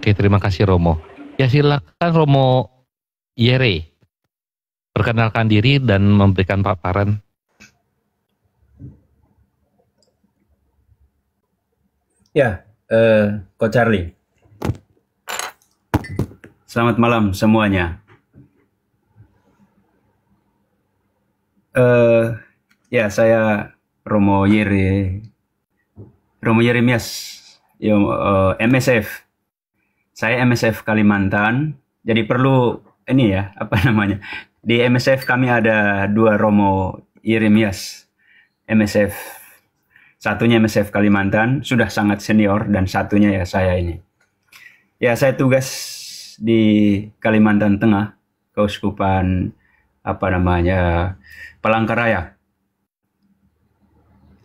Oke, terima kasih Romo. Ya silakan Romo Yere, perkenalkan diri dan memberikan paparan. Ya, Coach Charlie. Selamat malam semuanya. Ya, saya Romo Yeremias, MSF. Saya MSF Kalimantan. Jadi perlu ini ya, apa namanya? Di MSF kami ada 2 Romo Yeremias MSF. Satunya MSF Kalimantan, sudah sangat senior, dan satunya ya saya ini. Ya, saya tugas di Kalimantan Tengah, Keuskupan Palangkaraya.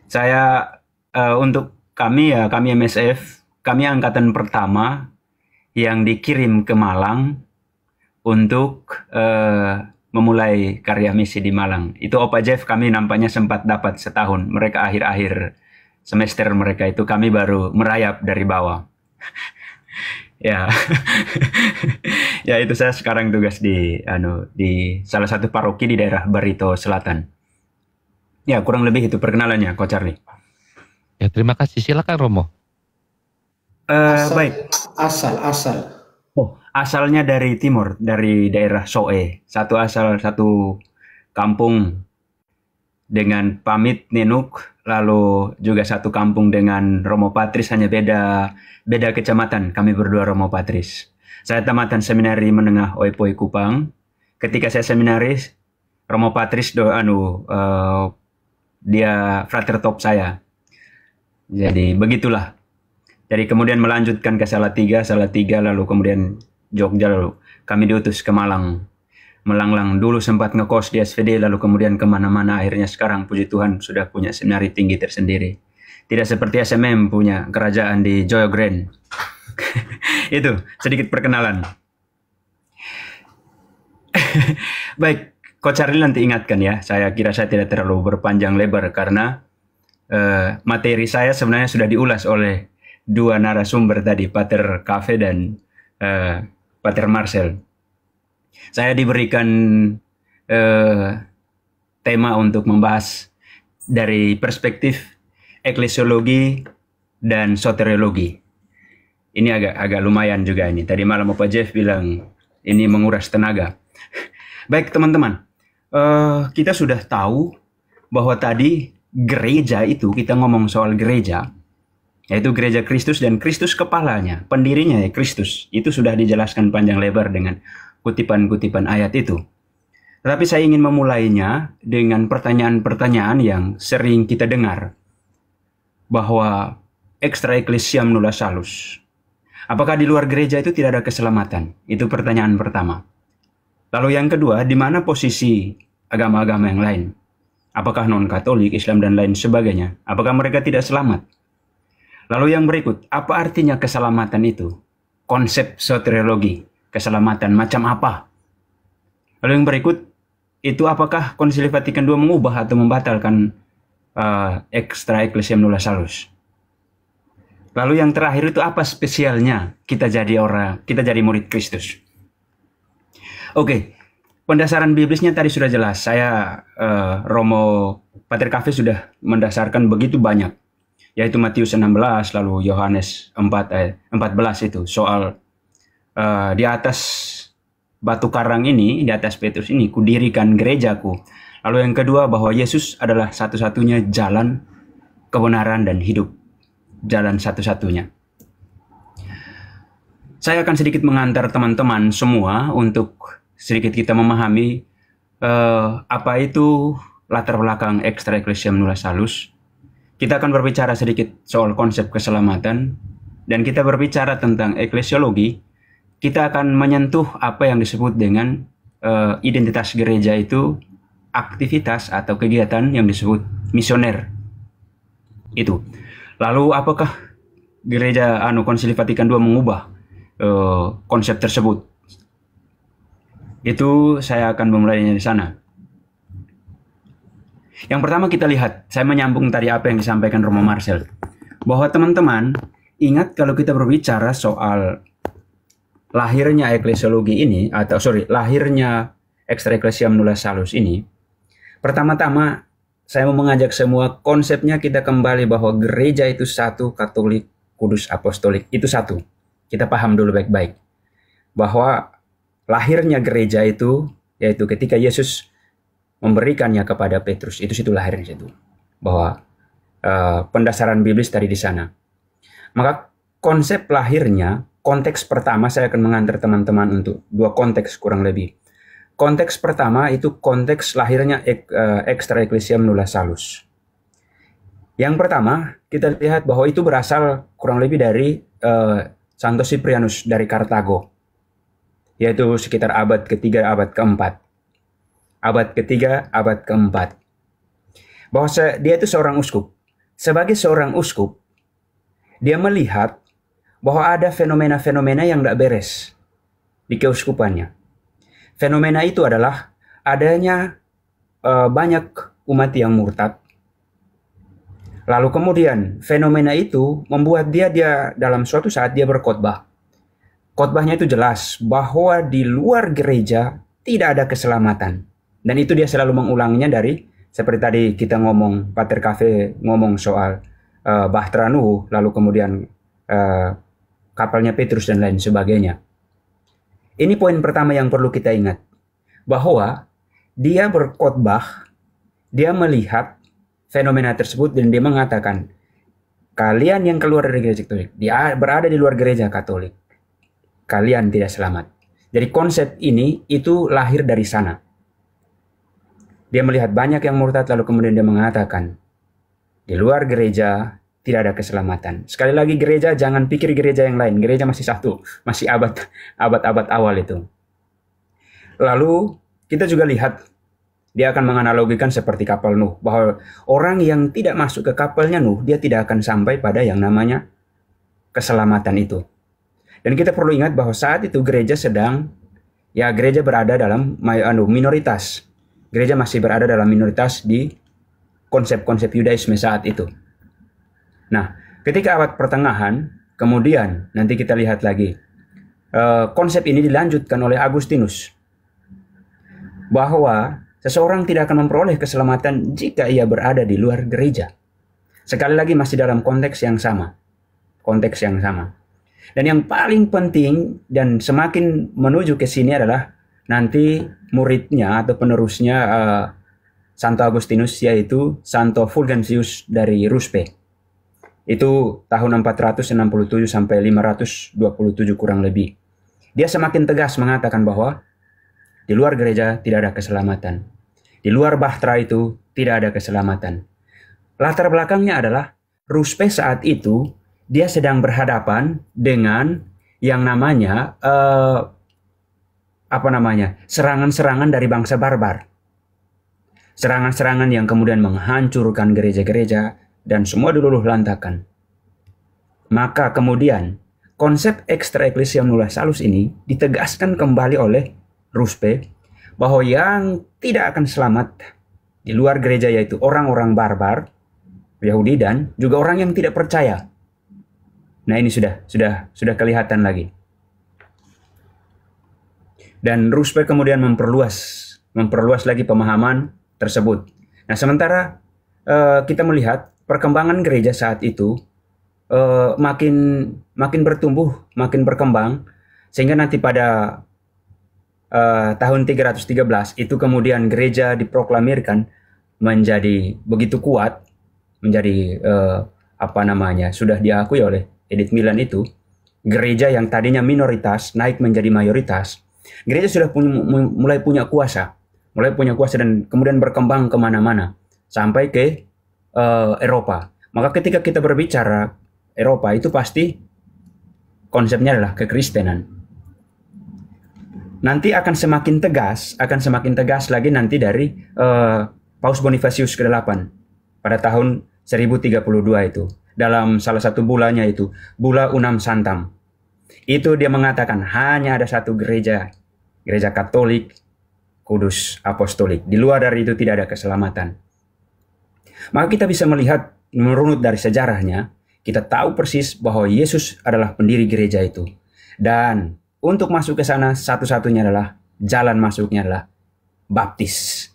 Saya untuk kami MSF, kami angkatan pertama yang dikirim ke Malang untuk memulai karya misi di Malang. Itu Opa Jeff kami nampaknya sempat dapat setahun. Mereka akhir-akhir semester mereka itu, kami baru merayap dari bawah. Ya, ya itu saya sekarang tugas di salah satu paroki di daerah Barito Selatan. Ya, kurang lebih itu perkenalannya, Coach Charlie. Ya, terima kasih. Silakan Romo. Baik. Asal. Oh, asalnya dari timur, dari daerah Soe. Satu kampung dengan Pamit Ninuk, lalu juga satu kampung dengan Romo Patris, hanya beda kecamatan. Kami berdua Romo Patris. Saya tamatan seminari menengah Oepoi Kupang. Ketika saya seminaris, Romo Patris dia frater top saya. Jadi begitulah. Jadi kemudian melanjutkan ke Salatiga, lalu kemudian Jogja, lalu kami diutus ke Malang. Melanglang dulu sempat ngekos di SVD, lalu kemudian kemana-mana. Akhirnya sekarang puji Tuhan sudah punya seminari tinggi tersendiri. Tidak seperti SMM punya kerajaan di Joyo Grand. Itu sedikit perkenalan. Baik, Coach Charlie nanti ingatkan ya. Saya kira saya tidak terlalu berpanjang lebar karena materi saya sebenarnya sudah diulas oleh 2 narasumber tadi, Pater Cafe dan Pater Marcel. Saya diberikan tema untuk membahas dari perspektif eklesiologi dan soteriologi. Ini agak lumayan juga ini. Tadi malam Bapak Jeff bilang ini menguras tenaga. Baik teman-teman, kita sudah tahu bahwa tadi gereja itu, kita ngomong soal gereja, yaitu gereja Kristus dan Kristus kepalanya, pendirinya ya Kristus. Itu sudah dijelaskan panjang lebar dengan kutipan-kutipan ayat itu. Tetapi saya ingin memulainya dengan pertanyaan-pertanyaan yang sering kita dengar. Bahwa extra ecclesiam nulla salus. Apakah di luar gereja itu tidak ada keselamatan? Itu pertanyaan pertama. Lalu yang kedua, di mana posisi agama-agama yang lain? Apakah non-Katolik, Islam, dan lain sebagainya? Apakah mereka tidak selamat? Lalu yang berikut, apa artinya keselamatan itu? Konsep soteriologi, keselamatan macam apa? Lalu yang berikut, itu apakah Konsili Vatikan II mengubah atau membatalkan extra ecclesiam nulla salus? Lalu yang terakhir itu apa spesialnya kita jadi murid Kristus? Oke, pendasaran biblisnya tadi sudah jelas. Saya Romo Pater Cafe sudah mendasarkan begitu banyak, yaitu Matius 16, lalu Yohanes 14 itu soal di atas batu karang ini, di atas Petrus ini, kudirikan gerejaku. Lalu yang kedua, bahwa Yesus adalah satu-satunya jalan, kebenaran, dan hidup. Jalan satu-satunya. Saya akan sedikit mengantar teman-teman semua untuk sedikit kita memahami apa itu latar belakang extra ecclesiam nulla salus. Kita akan berbicara sedikit soal konsep keselamatan, dan kita berbicara tentang eklesiologi. Kita akan menyentuh apa yang disebut dengan identitas gereja itu, aktivitas atau kegiatan yang disebut misioner. Itu. Lalu apakah gereja Konsili Vatikan II mengubah konsep tersebut? Itu saya akan memulainya di sana. Yang pertama kita lihat, saya menyambung tadi apa yang disampaikan Romo Marcel, bahwa teman-teman ingat kalau kita berbicara soal lahirnya eklesiologi ini, lahirnya extra ecclesiam nulla salus ini, pertama-tama saya mau mengajak semua konsepnya kita kembali bahwa gereja itu satu, Katolik, Kudus, Apostolik, itu satu. Kita paham dulu baik-baik. Bahwa lahirnya gereja itu, yaitu ketika Yesus memberikannya kepada Petrus, itu situ lahirnya situ. Bahwa pendasaran biblis tadi di sana. Maka konsep lahirnya, konteks pertama saya akan mengantar teman-teman untuk dua konteks kurang lebih. Konteks pertama itu konteks lahirnya extra ecclesiam nulla salus. Yang pertama, kita lihat bahwa itu berasal kurang lebih dari Santo Cyprianus dari Kartago, yaitu sekitar abad ketiga, abad keempat. Abad ketiga, abad keempat. Bahwa dia itu seorang uskup. Sebagai seorang uskup, dia melihat bahwa ada fenomena-fenomena yang tidak beres di keuskupannya. Fenomena itu adalah adanya banyak umat yang murtad. Lalu kemudian fenomena itu membuat dia dalam suatu saat dia berkhotbah. Khotbahnya itu jelas bahwa di luar gereja tidak ada keselamatan. Dan itu dia selalu mengulanginya dari seperti tadi kita ngomong, Pater Cafe ngomong soal Bahtera Nuh, lalu kemudian kapalnya Petrus dan lain sebagainya. Ini poin pertama yang perlu kita ingat. Bahwa dia berkhotbah, dia melihat fenomena tersebut dan dia mengatakan, kalian yang keluar dari gereja Katolik, dia berada di luar gereja Katolik, kalian tidak selamat. Jadi konsep ini itu lahir dari sana. Dia melihat banyak yang murtad lalu kemudian dia mengatakan, di luar gereja tidak ada keselamatan. Sekali lagi gereja, jangan pikir gereja yang lain. Gereja masih satu, masih abad-abad awal itu. Lalu kita juga lihat, dia akan menganalogikan seperti kapal Nuh. Bahwa orang yang tidak masuk ke kapalnya Nuh, dia tidak akan sampai pada yang namanya keselamatan itu. Dan kita perlu ingat bahwa saat itu gereja gereja berada dalam minoritas. Gereja masih berada dalam minoritas di konsep-konsep Yudaisme saat itu. Nah, ketika abad pertengahan, kemudian nanti kita lihat lagi, konsep ini dilanjutkan oleh Agustinus. Bahwa seseorang tidak akan memperoleh keselamatan jika ia berada di luar gereja. Sekali lagi masih dalam konteks yang sama. Konteks yang sama. Dan yang paling penting dan semakin menuju ke sini adalah nanti muridnya atau penerusnya Santo Agustinus, yaitu Santo Fulgensius dari Ruspe. Itu tahun 467 sampai 527 kurang lebih. Dia semakin tegas mengatakan bahwa di luar gereja tidak ada keselamatan. Di luar Bahtera itu tidak ada keselamatan. Latar belakangnya adalah Ruspe saat itu dia sedang berhadapan dengan yang namanya serangan-serangan dari bangsa barbar. Serangan-serangan yang kemudian menghancurkan gereja-gereja dan semua diluluh lantakan. Maka kemudian konsep extra ecclesiam nulla salus ini ditegaskan kembali oleh Ruspe bahwa yang tidak akan selamat di luar gereja yaitu orang-orang barbar, Yahudi, dan juga orang yang tidak percaya. Nah, ini sudah kelihatan lagi. Dan Ruspe kemudian memperluas lagi pemahaman tersebut. Nah, sementara kita melihat perkembangan gereja saat itu makin bertumbuh, makin berkembang, sehingga nanti pada tahun 313 itu kemudian gereja diproklamirkan menjadi begitu kuat, menjadi sudah diakui oleh Edith Milan itu, gereja yang tadinya minoritas naik menjadi mayoritas. Gereja sudah mulai punya kuasa dan kemudian berkembang kemana-mana sampai ke Eropa. Maka ketika kita berbicara Eropa itu pasti konsepnya adalah kekristenan. Nanti akan semakin tegas lagi nanti dari Paus Bonifasius ke-8 pada tahun 1032 itu. Dalam salah satu bulannya itu, Bula Unam Santam. Itu dia mengatakan hanya ada satu gereja Katolik, Kudus, Apostolik. Di luar dari itu tidak ada keselamatan. Maka kita bisa melihat, merunut dari sejarahnya, kita tahu persis bahwa Yesus adalah pendiri gereja itu. Dan untuk masuk ke sana satu-satunya adalah jalan masuknya adalah baptis.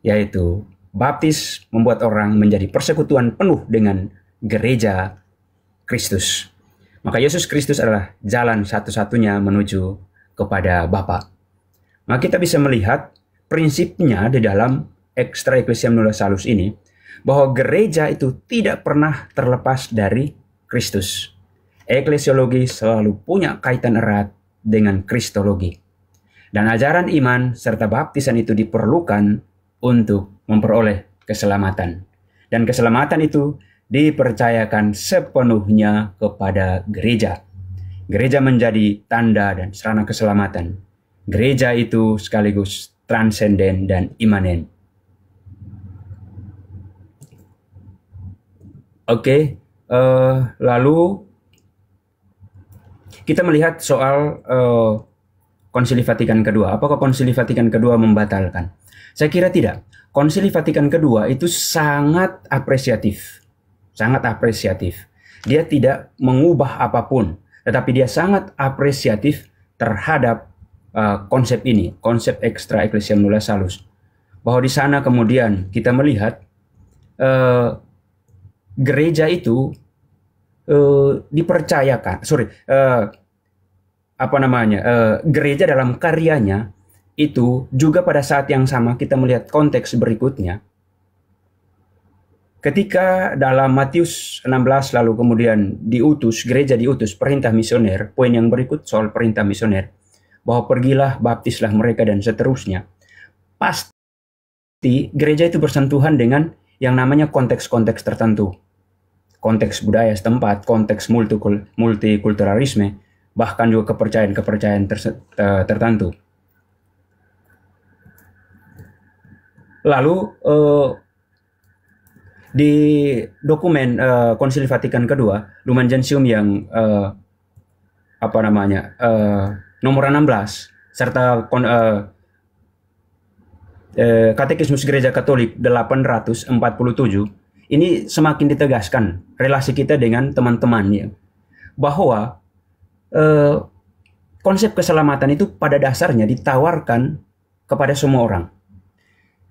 Yaitu baptis membuat orang menjadi persekutuan penuh dengan gereja Kristus. Maka Yesus Kristus adalah jalan satu-satunya menuju kepada Bapa. Maka kita bisa melihat prinsipnya di dalam Extra Ecclesiam Nulla Salus ini, bahwa gereja itu tidak pernah terlepas dari Kristus. Eklesiologi selalu punya kaitan erat dengan kristologi. Dan ajaran iman serta baptisan itu diperlukan untuk memperoleh keselamatan. Dan keselamatan itu dipercayakan sepenuhnya kepada gereja. Gereja menjadi tanda dan sarana keselamatan. Gereja itu sekaligus transenden dan imanen. Oke, lalu kita melihat soal Konsili Vatikan kedua. Apakah Konsili Vatikan kedua membatalkan? Saya kira tidak. Konsili Vatikan kedua itu sangat apresiatif. Sangat apresiatif. Dia tidak mengubah apapun, tetapi dia sangat apresiatif terhadap konsep ini, konsep Extra Ecclesiam Nulla Salus. Bahwa di sana kemudian kita melihat gereja itu dipercayakan, gereja dalam karyanya itu juga pada saat yang sama kita melihat konteks berikutnya. Ketika dalam Matius 16 lalu kemudian gereja diutus perintah misioner, poin yang berikut soal perintah misioner, bahwa pergilah, baptislah mereka dan seterusnya. Pasti gereja itu bersentuhan dengan yang namanya konteks-konteks tertentu. Konteks budaya setempat, konteks multikulturalisme, bahkan juga kepercayaan-kepercayaan tertentu. Lalu di dokumen Konsili Vatikan kedua, Lumen Gentium yang nomor 16 serta Katekismus Gereja Katolik 847, ini semakin ditegaskan relasi kita dengan teman-temannya, bahwa konsep keselamatan itu pada dasarnya ditawarkan kepada semua orang.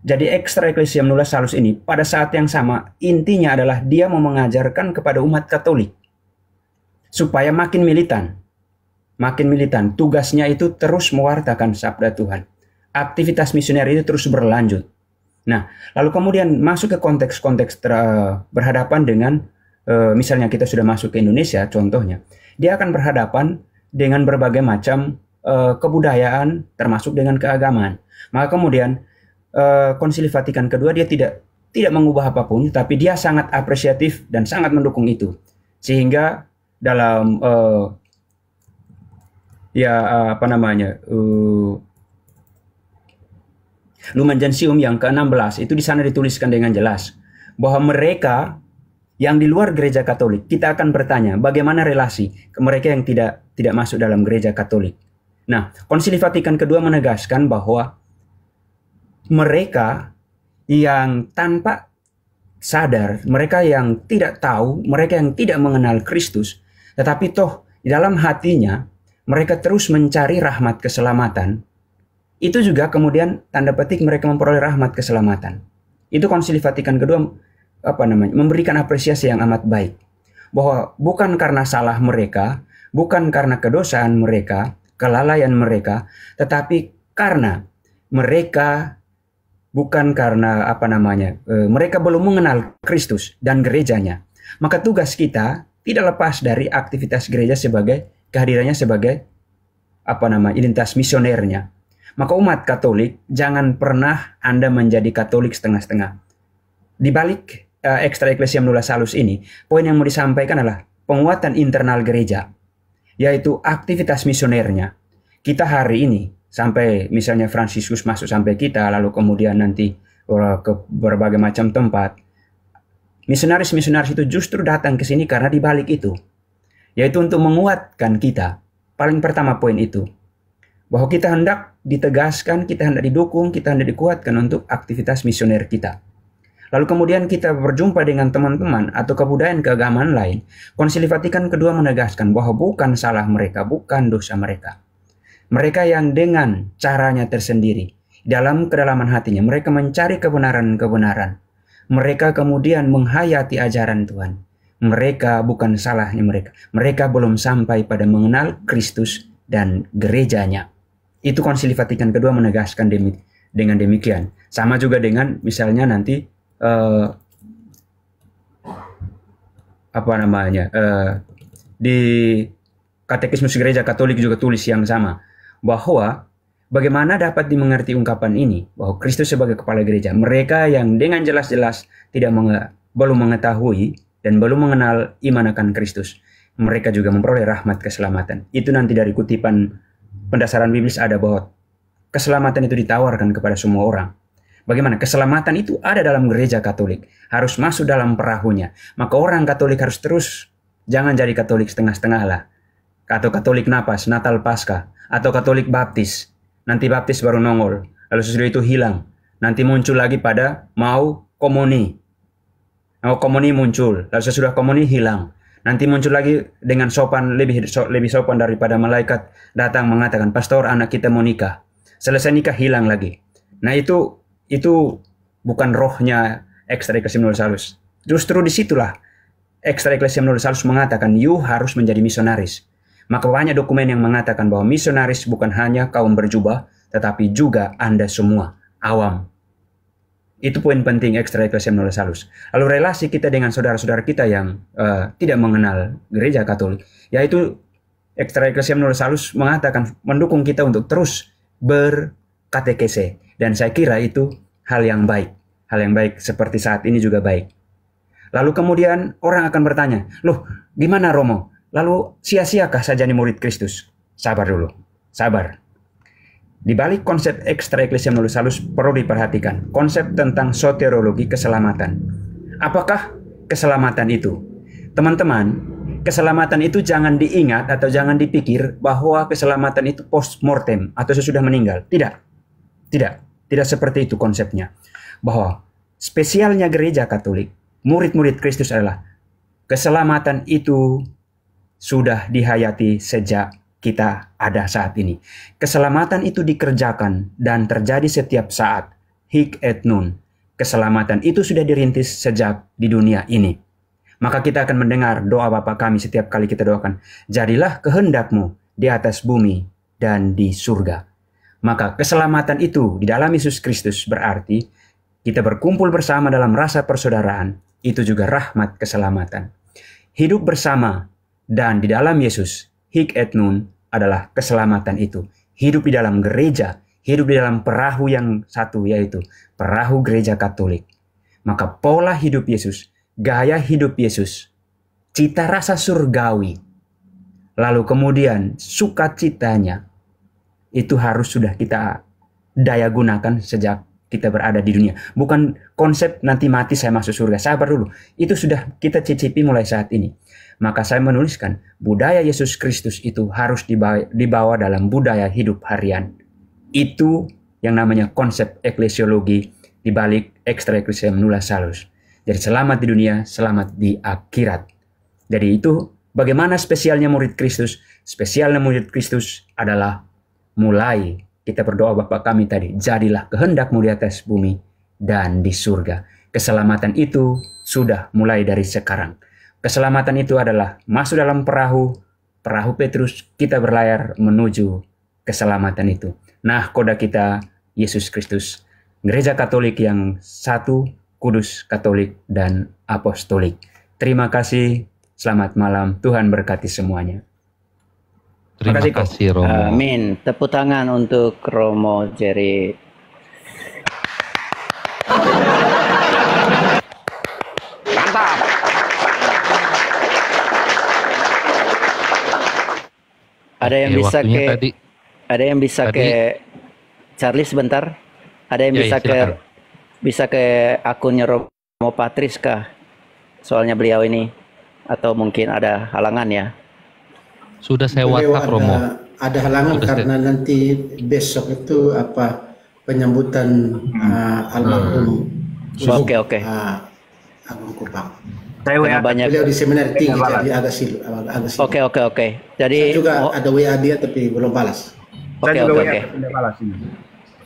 Jadi Extra Ecclesiam Nulla Salus ini pada saat yang sama intinya adalah dia mau mengajarkan kepada umat Katolik supaya makin militan. Tugasnya itu terus mewartakan sabda Tuhan. Aktivitas misioner itu terus berlanjut. Nah, lalu kemudian masuk ke konteks-konteks berhadapan dengan misalnya kita sudah masuk ke Indonesia contohnya. Dia akan berhadapan dengan berbagai macam kebudayaan termasuk dengan keagamaan. Maka kemudian Konsili Vatikan kedua dia tidak mengubah apapun, tapi dia sangat apresiatif dan sangat mendukung itu. Sehingga dalam Lumen Gentium yang ke-16 itu di sana dituliskan dengan jelas bahwa mereka yang di luar gereja Katolik, kita akan bertanya bagaimana relasi ke mereka yang tidak masuk dalam gereja Katolik. Nah, Konsili Vatikan kedua menegaskan bahwa mereka yang tanpa sadar, mereka yang tidak tahu, mereka yang tidak mengenal Kristus, tetapi toh di dalam hatinya mereka terus mencari rahmat keselamatan, itu juga kemudian tanda petik mereka memperoleh rahmat keselamatan. Itu Konsili Vatikan kedua memberikan apresiasi yang amat baik, bahwa bukan karena salah mereka, bukan karena kedosaan mereka, kelalaian mereka, tetapi karena mereka mereka belum mengenal Kristus dan gerejanya. Maka tugas kita tidak lepas dari aktivitas gereja sebagai kehadirannya sebagai identitas misionernya. Maka umat Katolik, jangan pernah Anda menjadi Katolik setengah-setengah. Di balik Extra Ecclesiam Nulla Salus ini, poin yang mau disampaikan adalah penguatan internal gereja, yaitu aktivitas misionernya. Kita hari ini, sampai misalnya Fransiskus masuk sampai kita, lalu kemudian nanti ke berbagai macam tempat, misionaris-misionaris itu justru datang ke sini karena di balik itu, yaitu untuk menguatkan kita. Paling pertama poin itu, bahwa kita hendak ditegaskan, kita hendak didukung, kita hendak dikuatkan untuk aktivitas misioner kita. Lalu kemudian kita berjumpa dengan teman-teman atau kebudayaan keagamaan lain. Konsili Vatikan kedua menegaskan bahwa bukan salah mereka, bukan dosa mereka. Mereka yang dengan caranya tersendiri, dalam kedalaman hatinya, mereka mencari kebenaran-kebenaran. Mereka kemudian menghayati ajaran Tuhan. Mereka bukan salahnya mereka. Mereka belum sampai pada mengenal Kristus dan gerejanya. Itu Konsili Vatikan kedua menegaskan dengan demikian. Sama juga dengan misalnya nanti di Katekismus Gereja Katolik juga tulis yang sama, bahwa bagaimana dapat dimengerti ungkapan ini bahwa Kristus sebagai kepala gereja. Mereka yang dengan jelas-jelas belum mengetahui dan belum mengenal iman akan Kristus, mereka juga memperoleh rahmat keselamatan. Itu nanti dari kutipan pendasaran biblis ada bahwa keselamatan itu ditawarkan kepada semua orang. Bagaimana? Keselamatan itu ada dalam gereja Katolik, harus masuk dalam perahunya. Maka orang Katolik harus terus, jangan jadi Katolik setengah-setengah lah. Atau Katolik napas, Natal Paskah, atau Katolik baptis. Nanti baptis baru nongol, lalu sesudah itu hilang. Nanti muncul lagi pada mau komuni. Mau komuni muncul, lalu sesudah komuni hilang. Nanti muncul lagi dengan sopan, lebih sopan daripada malaikat datang mengatakan, pastor anak kita mau nikah. Selesai nikah hilang lagi. Nah itu bukan rohnya Extra Ecclesia Universalis. Justru disitulah Extra Ecclesia Universalis mengatakan, you harus menjadi misionaris. Maka banyak dokumen yang mengatakan bahwa misionaris bukan hanya kaum berjubah, tetapi juga Anda semua, awam. Itu poin penting Extra Ecclesia Universalis. Lalu relasi kita dengan saudara-saudara kita yang tidak mengenal gereja Katolik, yaitu Extra Ecclesia Universalis mengatakan, mendukung kita untuk terus berkatekese. Dan saya kira itu hal yang baik. Hal yang baik seperti saat ini juga baik. Lalu kemudian orang akan bertanya, loh gimana Romo? Lalu sia-siakah saya jadi murid Kristus? Sabar dulu, sabar. Di balik konsep Extra Ecclesia Universalis perlu diperhatikan konsep tentang soteriologi keselamatan. Apakah keselamatan itu? Teman-teman, keselamatan itu jangan diingat atau jangan dipikir bahwa keselamatan itu post mortem atau sesudah meninggal. Tidak seperti itu konsepnya. Bahwa spesialnya gereja Katolik, murid-murid Kristus adalah keselamatan itu sudah dihayati sejak kita ada saat ini. Keselamatan itu dikerjakan dan terjadi setiap saat. Hic et nun. Keselamatan itu sudah dirintis sejak di dunia ini. Maka kita akan mendengar doa Bapa kami setiap kali kita doakan, jadilah kehendak-Mu di atas bumi dan di surga. Maka keselamatan itu di dalam Yesus Kristus berarti kita berkumpul bersama dalam rasa persaudaraan. Itu juga rahmat keselamatan. Hidup bersama dan di dalam Yesus, hic et nun adalah keselamatan itu. Hidup di dalam gereja, hidup di dalam perahu yang satu, yaitu perahu gereja Katolik. Maka pola hidup Yesus, gaya hidup Yesus, cita rasa surgawi, lalu kemudian sukacitanya, itu harus sudah kita daya gunakan sejak kita berada di dunia. Bukan konsep nanti mati saya masuk surga. Sabar dulu. Itu sudah kita cicipi mulai saat ini. Maka saya menuliskan budaya Yesus Kristus itu harus dibawa dalam budaya hidup harian. Itu yang namanya konsep eklesiologi di balik Extra Ecclesia Universalis. Jadi selamat di dunia, selamat di akhirat. Jadi itu bagaimana spesialnya murid Kristus? Spesialnya murid Kristus adalah mulai kita berdoa Bapa kami tadi, jadilah kehendak-Mu di atas bumi dan di surga. Keselamatan itu sudah mulai dari sekarang. Keselamatan itu adalah masuk dalam perahu Petrus, kita berlayar menuju keselamatan itu. Nah, koda kita Yesus Kristus, Gereja Katolik yang satu, kudus, Katolik, dan apostolik. Terima kasih, selamat malam, Tuhan berkati semuanya. Terima kasih Romo. Amin. Tepuk tangan untuk Romo Jerry. Mantap. Ada yang bisa ke Charlie sebentar. Ada yang bisa ke akunnya Romo Patris kah? Soalnya beliau ini, atau mungkin ada halangan ya? Sudah saya WhatsApp Romo. Ada halangan karena nanti besok itu penyambutan almarhum. Oke. Agung Kupang. Saya banyak. Beliau di seminar tinggi jadi agak silu. Oke. Jadi saya juga ada WA dia tapi belum balas.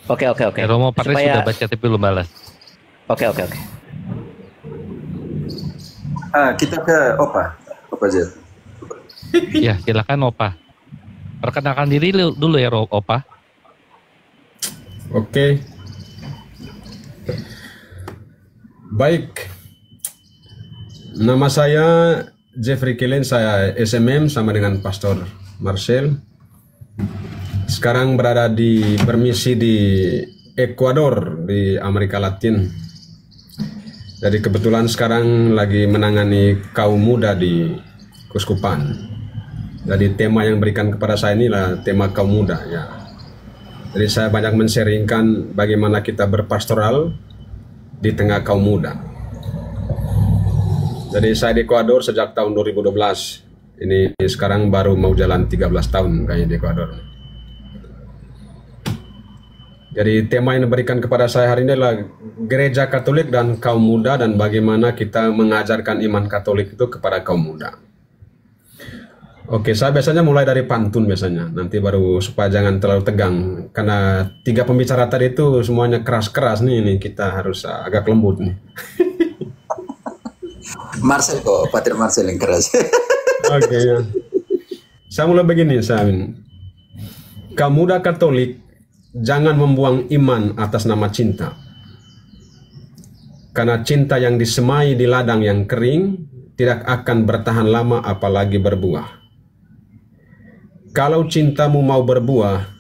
Oke. Romo Patris sudah baca tapi belum balas. Oke. Kita ke Opa Jeff. Ya, silakan Opa. Perkenalkan diri dulu ya Opa. Oke. Baik. Nama saya Jeffrey Killen, saya SMM sama dengan Pastor Marcel. Sekarang bermisi di Ekuador di Amerika Latin. Jadi kebetulan sekarang lagi menangani kaum muda di Kuskupan. Jadi tema yang berikan kepada saya inilah tema kaum muda ya. Jadi saya banyak men-sharingkan bagaimana kita berpastoral di tengah kaum muda. Jadi saya di Ekuador sejak tahun 2012. Ini sekarang baru mau jalan 13 tahun kayaknya di Ekuador. Jadi tema yang diberikan kepada saya hari ini adalah Gereja Katolik dan kaum muda dan bagaimana kita mengajarkan iman Katolik itu kepada kaum muda. Oke, saya biasanya mulai dari pantun biasanya, nanti baru supaya jangan terlalu tegang. Karena 3 pembicara tadi itu semuanya keras-keras nih kita harus agak lembut nih. Marcel kok, Patrick Marcel yang keras. Oke ya. Saya mulai begini, kaum muda Katolik jangan membuang iman atas nama cinta. Karena cinta yang disemai di ladang yang kering tidak akan bertahan lama apalagi berbuah. Kalau cintamu mau berbuah,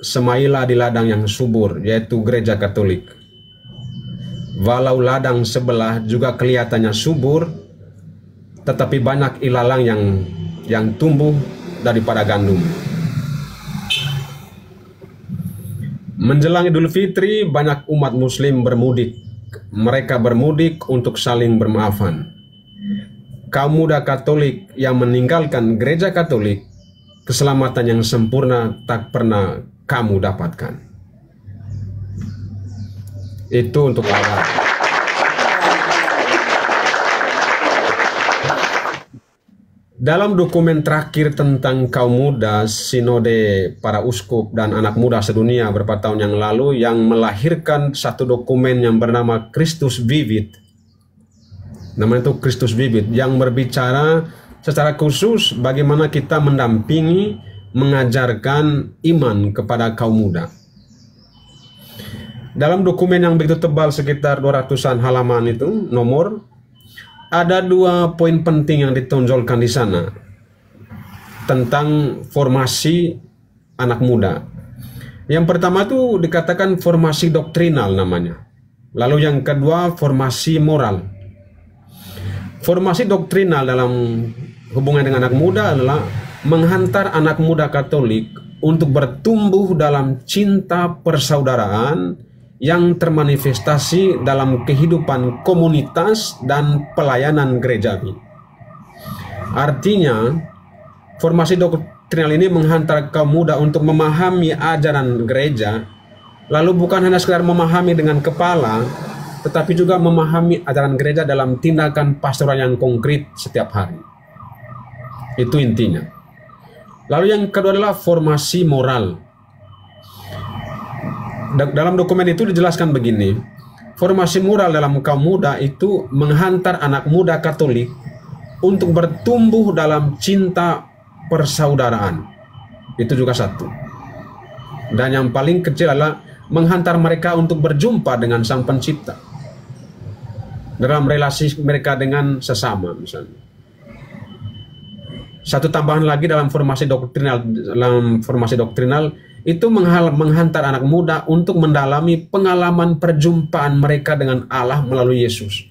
semailah di ladang yang subur, yaitu Gereja Katolik. Walau ladang sebelah juga kelihatannya subur, tetapi banyak ilalang yang tumbuh daripada gandum. Menjelang Idul Fitri, banyak umat Muslim bermudik. Mereka bermudik untuk saling bermaafan. Kaum muda Katolik yang meninggalkan Gereja Katolik, keselamatan yang sempurna tak pernah kamu dapatkan. Itu untuk awal. Dalam dokumen terakhir tentang kaum muda, Sinode para uskup dan anak muda sedunia beberapa tahun yang lalu yang melahirkan satu dokumen yang bernama Christus Vivit. Namanya itu Christus Vivit, yang berbicara secara khusus bagaimana kita mendampingi, mengajarkan iman kepada kaum muda. Dalam dokumen yang begitu tebal sekitar 200-an halaman itu, ada 2 poin penting yang ditonjolkan di sana tentang formasi anak muda. Yang pertama itu dikatakan formasi doktrinal namanya. Lalu yang kedua formasi moral. Formasi doktrinal dalam hubungan dengan anak muda adalah menghantar anak muda Katolik untuk bertumbuh dalam cinta persaudaraan yang termanifestasi dalam kehidupan komunitas dan pelayanan gerejawi. Artinya, formasi doktrinal ini menghantar kaum muda untuk memahami ajaran gereja, lalu bukan hanya sekedar memahami dengan kepala, tetapi juga memahami ajaran gereja dalam tindakan pastoral yang konkret setiap hari. Itu intinya. Lalu yang kedua adalah formasi moral. Dalam dokumen itu dijelaskan begini, formasi moral dalam kaum muda itu menghantar anak muda Katolik untuk bertumbuh dalam cinta persaudaraan. Itu juga satu. Dan yang paling kecil adalah menghantar mereka untuk berjumpa dengan Sang Pencipta dalam relasi mereka dengan sesama misalnya. Satu tambahan lagi dalam formasi doktrinal itu menghantar anak muda untuk mendalami pengalaman perjumpaan mereka dengan Allah melalui Yesus.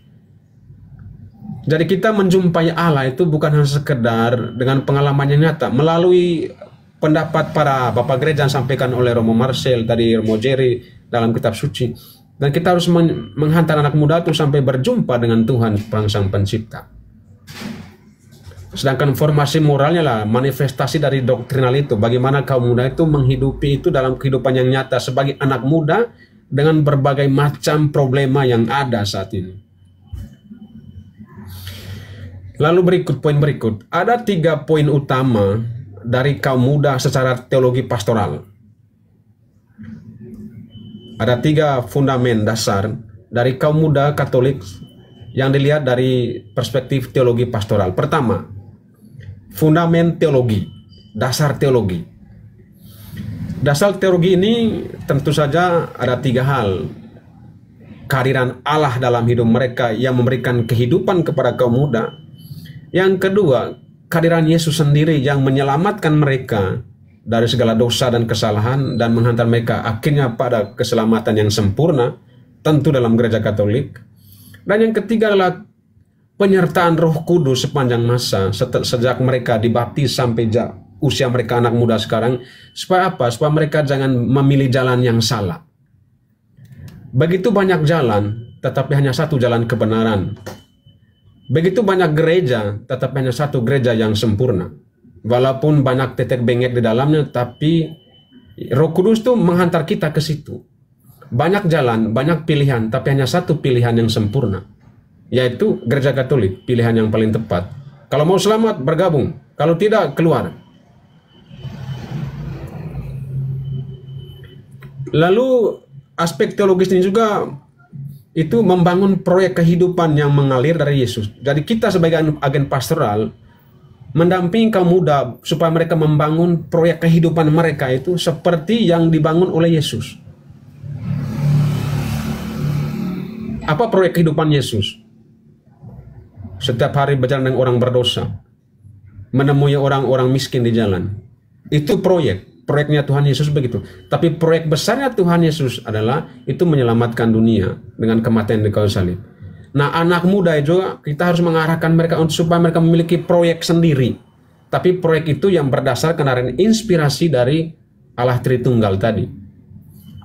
Jadi kita menjumpai Allah itu bukan hanya sekedar dengan pengalaman yang nyata, melalui pendapat para bapak gereja yang disampaikan oleh Romo Marcel, tadi Romo Jerry dalam kitab suci. Dan kita harus menghantar anak muda itu sampai berjumpa dengan Tuhan Sang Pencipta. Sedangkan formasi moralnya lah manifestasi dari doktrinal itu, bagaimana kaum muda itu menghidupi itu dalam kehidupan yang nyata sebagai anak muda dengan berbagai macam problema yang ada saat ini. Lalu poin berikut, ada 3 poin utama dari kaum muda secara teologi pastoral. ada 3 fundamen dasar dari kaum muda Katolik yang dilihat dari perspektif teologi pastoral. Pertama, fundamen teologi, dasar teologi. Dasar teologi ini tentu saja ada 3 hal. Kehadiran Allah dalam hidup mereka yang memberikan kehidupan kepada kaum muda. Yang kedua, kehadiran Yesus sendiri yang menyelamatkan mereka dari segala dosa dan kesalahan dan menghantar mereka akhirnya pada keselamatan yang sempurna, tentu dalam gereja Katolik. Dan yang ketiga adalah penyertaan Roh Kudus sepanjang masa sejak mereka dibaptis sampai usia mereka anak muda sekarang. Supaya apa? Supaya mereka jangan memilih jalan yang salah. Begitu banyak jalan, tetapi hanya satu jalan kebenaran. Begitu banyak gereja, tetapi hanya satu gereja yang sempurna. Walaupun banyak tetek bengek di dalamnya, tapi Roh Kudus itu menghantar kita ke situ. Banyak jalan, banyak pilihan, tapi hanya satu pilihan yang sempurna, yaitu gereja Katolik, pilihan yang paling tepat. Kalau mau selamat, bergabung. Kalau tidak, keluar. Lalu aspek teologis ini juga itu membangun proyek kehidupan yang mengalir dari Yesus. Jadi kita sebagai agen pastoral mendampingi kaum muda supaya mereka membangun proyek kehidupan mereka itu seperti yang dibangun oleh Yesus. Apa proyek kehidupan Yesus? Setiap hari berjalan dengan orang berdosa, menemui orang-orang miskin di jalan. Itu proyeknya Tuhan Yesus begitu. Tapi proyek besarnya Tuhan Yesus adalah itu menyelamatkan dunia dengan kematian di kayu salib. Nah, anak muda juga kita harus mengarahkan mereka supaya mereka memiliki proyek sendiri. Tapi proyek itu yang berdasarkan dari inspirasi dari Allah Tritunggal tadi.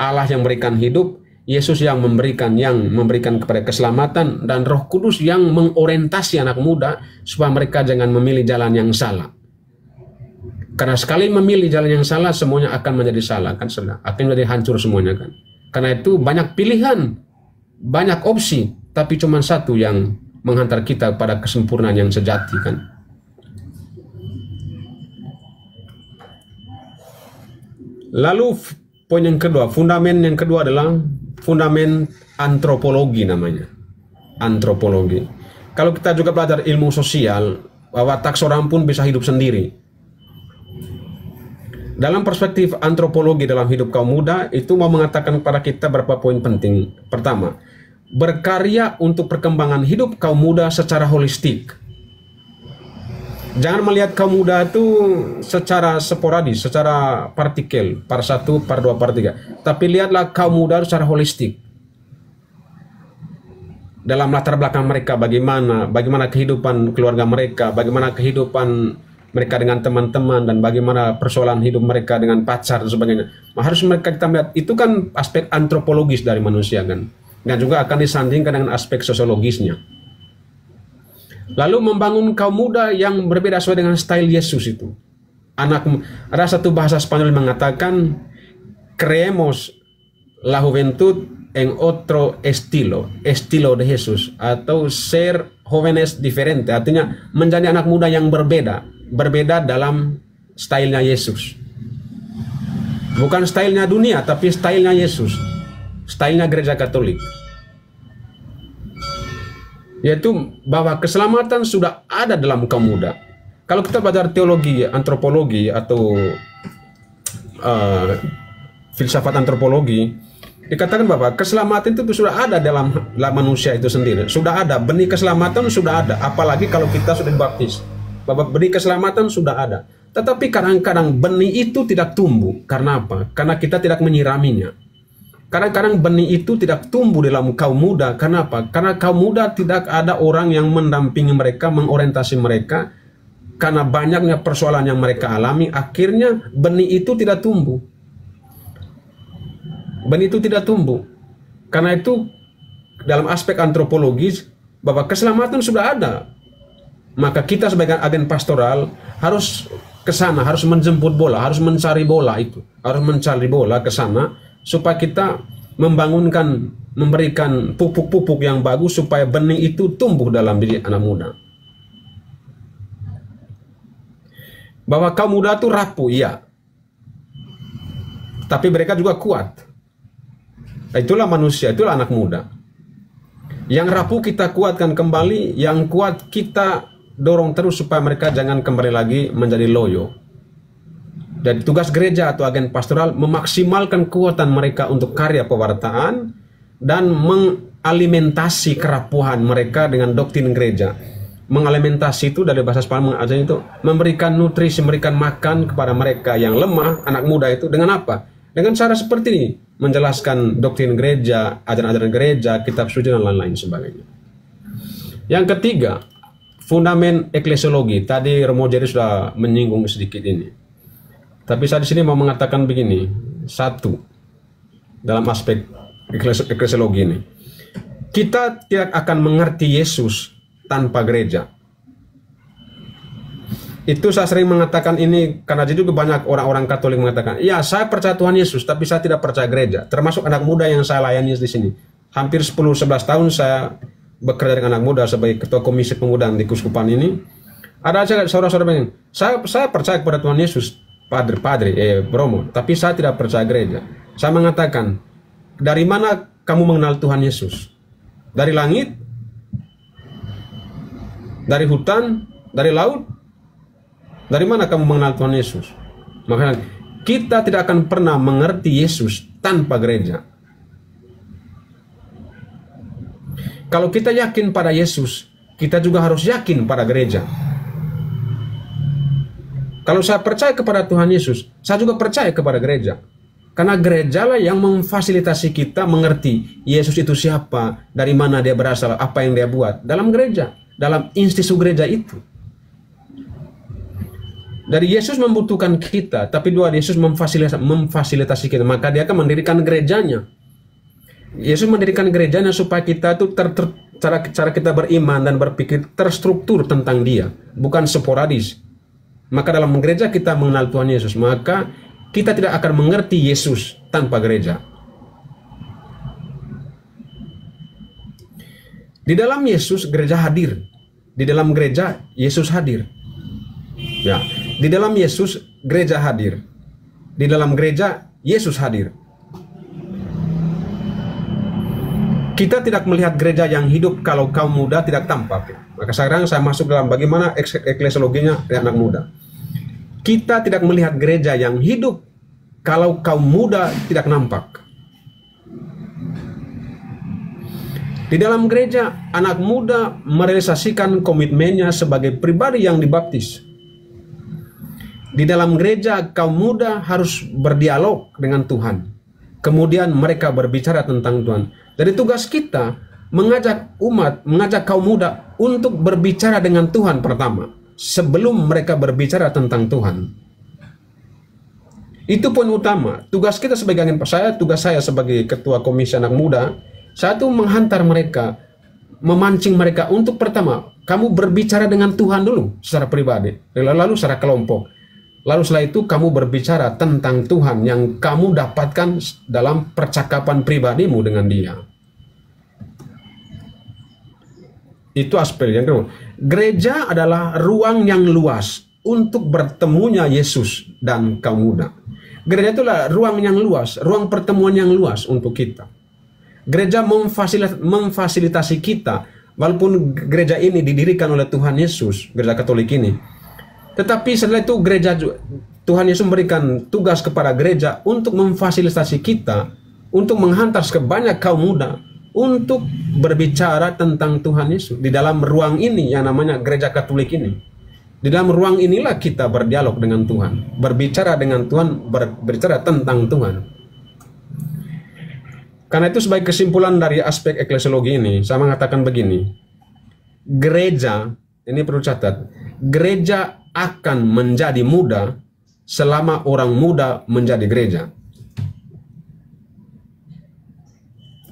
Allah yang memberikan hidup, Yesus yang memberikan kepada keselamatan, dan Roh Kudus yang mengorientasi anak muda supaya mereka jangan memilih jalan yang salah. Karena sekali memilih jalan yang salah, semuanya akan menjadi salah, kan? Akan menjadi hancur semuanya, kan? Karena itu banyak pilihan, banyak opsi, tapi cuma satu yang menghantar kita pada kesempurnaan yang sejati, kan? Lalu poin yang kedua, fundament yang kedua adalah fundament antropologi namanya. Antropologi. Kalau kita juga belajar ilmu sosial, bahwa tak seorang pun bisa hidup sendiri. Dalam perspektif antropologi dalam hidup kaum muda, itu mau mengatakan kepada kita beberapa poin penting. Pertama, berkarya untuk perkembangan hidup kaum muda secara holistik. Jangan melihat kaum muda itu secara sporadis, secara partikel, par 1, par 2, par 3. Tapi lihatlah kaum muda secara holistik. Dalam latar belakang mereka bagaimana kehidupan keluarga mereka, bagaimana kehidupan mereka dengan teman-teman, dan bagaimana persoalan hidup mereka dengan pacar dan sebagainya. Harus mereka kita melihat, itu kan aspek antropologis dari manusia, kan? Dan juga akan disandingkan dengan aspek sosiologisnya. Lalu membangun kaum muda yang berbeda sesuai dengan style Yesus itu. Ada satu bahasa Spanyol yang mengatakan, creemos la juventud en otro estilo de Jesus, atau ser jóvenes diferente, artinya menjadi anak muda yang berbeda dalam stylenya Yesus. Bukan stylenya dunia, tapi stylenya Yesus, stylenya gereja Katolik. Yaitu bahwa keselamatan sudah ada dalam kaum muda. Kalau kita belajar teologi, antropologi, atau filsafat antropologi, dikatakan bahwa keselamatan itu sudah ada dalam manusia itu sendiri. Sudah ada, benih keselamatan sudah ada. Apalagi kalau kita sudah dibaptis, bahwa benih keselamatan sudah ada. Tetapi kadang-kadang benih itu tidak tumbuh. Karena apa? Karena kita tidak menyiraminya. Kadang-kadang benih itu tidak tumbuh dalam kaum muda. Karena apa? Karena kaum muda tidak ada orang yang mendampingi mereka, mengorientasi mereka. Karena banyaknya persoalan yang mereka alami, akhirnya benih itu tidak tumbuh. Benih itu tidak tumbuh. Karena itu dalam aspek antropologis, bahwa keselamatan sudah ada. Maka kita sebagai agen pastoral harus ke sana, harus menjemput bola, harus mencari bola itu. Harus mencari bola ke sana, supaya kita memberikan pupuk-pupuk yang bagus supaya benih itu tumbuh dalam diri anak muda. Bahwa kaum muda itu rapuh, iya. Tapi mereka juga kuat. Itulah manusia, itulah anak muda. Yang rapuh kita kuatkan kembali, yang kuat kita dorong terus supaya mereka jangan kembali lagi menjadi loyo. Dan tugas gereja atau agen pastoral memaksimalkan kekuatan mereka untuk karya pewartaan dan mengalimentasi kerapuhan mereka dengan doktrin gereja. Mengalimentasi itu dari bahasa Spanyol itu memberikan nutrisi, memberikan makan kepada mereka yang lemah, anak muda itu dengan apa? Dengan cara seperti ini, menjelaskan doktrin gereja, ajaran-ajaran gereja, kitab suci dan lain-lain sebagainya. Yang ketiga, fundamen eklesiologi. Tadi Romo Jerry sudah menyinggung sedikit ini. Tapi saya di sini mau mengatakan begini, satu, dalam aspek eklesiologi ini, kita tidak akan mengerti Yesus tanpa gereja. Itu saya sering mengatakan ini karena juga banyak orang-orang Katolik mengatakan, ya saya percaya Tuhan Yesus, tapi saya tidak percaya gereja. Termasuk anak muda yang saya layani di sini. Hampir 10-11 tahun saya bekerja dengan anak muda sebagai ketua komisi pemudaan di Kuskupan ini. Ada saudara-saudara yang saya percaya kepada Tuhan Yesus, Bromo, tapi saya tidak percaya gereja. Saya mengatakan, dari mana kamu mengenal Tuhan Yesus? Dari langit? Dari hutan? Dari laut? Dari mana kamu mengenal Tuhan Yesus? Makanya kita tidak akan pernah mengerti Yesus tanpa gereja. Kalau kita yakin pada Yesus, kita juga harus yakin pada gereja. Kalau saya percaya kepada Tuhan Yesus, saya juga percaya kepada gereja. Karena gereja lah yang memfasilitasi kita mengerti Yesus itu siapa, dari mana dia berasal, apa yang dia buat. Dalam gereja, dalam institusi gereja itu. Dari Yesus membutuhkan kita, tapi dua Yesus memfasilitasi kita. Maka dia akan mendirikan gerejanya. Yesus mendirikan gerejanya supaya kita itu cara kita beriman dan berpikir terstruktur tentang dia, bukan sporadis. Maka dalam gereja kita mengenal Tuhan Yesus, maka kita tidak akan mengerti Yesus tanpa gereja. Di dalam Yesus gereja hadir. Di dalam gereja Yesus hadir. Ya, di dalam Yesus gereja hadir. Di dalam gereja Yesus hadir. Kita tidak melihat gereja yang hidup kalau kaum muda tidak tampak. Maka sekarang saya masuk dalam bagaimana eklesiologinya anak muda. Kita tidak melihat gereja yang hidup kalau kaum muda tidak nampak. Di dalam gereja, anak muda merealisasikan komitmennya sebagai pribadi yang dibaptis. Di dalam gereja, kaum muda harus berdialog dengan Tuhan. Kemudian mereka berbicara tentang Tuhan. Jadi tugas kita mengajak umat, mengajak kaum muda untuk berbicara dengan Tuhan pertama, sebelum mereka berbicara tentang Tuhan. Itu poin utama. Tugas kita sebagai agen tugas saya sebagai ketua komisi anak muda, saya tuh menghantar mereka, memancing mereka untuk pertama, kamu berbicara dengan Tuhan dulu secara pribadi, lalu secara kelompok. Lalu setelah itu kamu berbicara tentang Tuhan yang kamu dapatkan dalam percakapan pribadimu dengan dia. Itu aspek yang kedua. Gereja adalah ruang yang luas untuk bertemunya Yesus dan kaum muda. Gereja itulah ruang yang luas, ruang pertemuan yang luas untuk kita. Gereja memfasilitasi kita, walaupun gereja ini didirikan oleh Tuhan Yesus, gereja Katolik ini. Tetapi setelah itu gereja, Tuhan Yesus memberikan tugas kepada gereja untuk memfasilitasi kita, untuk menghantar sebanyak kaum muda, untuk berbicara tentang Tuhan Yesus di dalam ruang ini yang namanya gereja Katolik ini. Di dalam ruang inilah kita berdialog dengan Tuhan, berbicara dengan Tuhan, berbicara tentang Tuhan. Karena itu sebagai kesimpulan dari aspek eklesiologi ini, saya mengatakan begini. Gereja, ini perlu catat, gereja akan menjadi muda selama orang muda menjadi gereja.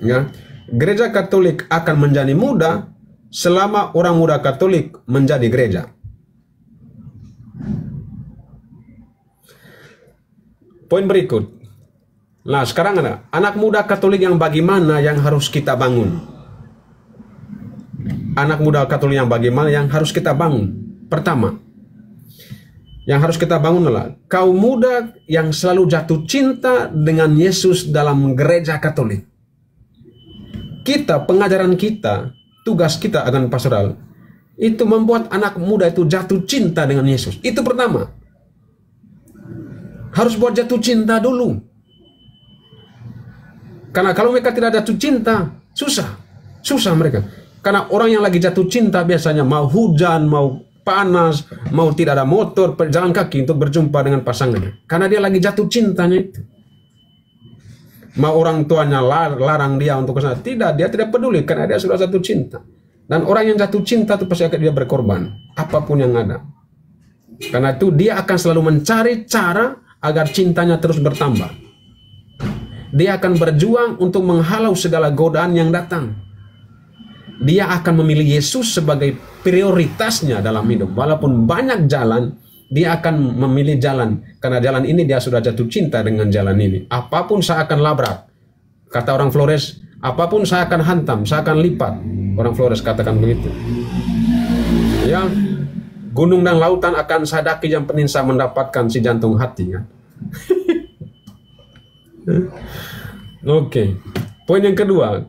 Ya. Gereja Katolik akan menjadi muda selama orang muda Katolik menjadi gereja. Poin berikut. Nah, sekarang ada anak muda Katolik yang bagaimana yang harus kita bangun. Anak muda Katolik yang bagaimana yang harus kita bangun. Pertama, yang harus kita bangun adalah kaum muda yang selalu jatuh cinta dengan Yesus dalam gereja Katolik. kita, pengajaran kita, tugas kita akan pastoral, itu membuat anak muda itu jatuh cinta dengan Yesus. Itu pertama. Harus buat jatuh cinta dulu. Karena kalau mereka tidak jatuh cinta, susah mereka. Karena orang yang lagi jatuh cinta biasanya mau hujan, mau panas, mau tidak ada motor, jalan kaki untuk berjumpa dengan pasangannya. Karena dia lagi jatuh cintanya itu. Mau orang tuanya larang dia untuk kesana, tidak, dia tidak peduli karena dia sudah jatuh cinta. Dan orang yang jatuh cinta itu pasti akan dia berkorban, apapun yang ada. Karena itu dia akan selalu mencari cara agar cintanya terus bertambah. Dia akan berjuang untuk menghalau segala godaan yang datang. Dia akan memilih Yesus sebagai prioritasnya dalam hidup. Walaupun banyak jalan, dia akan memilih jalan. Karena jalan ini dia sudah jatuh cinta dengan jalan ini. Apapun saya akan labrak. Kata orang Flores, apapun saya akan hantam, saya akan lipat. Orang Flores katakan begitu. Ya, gunung dan lautan akan saya daki, yang penting saya mendapatkan si jantung hati. Kan? Oke. Poin yang kedua,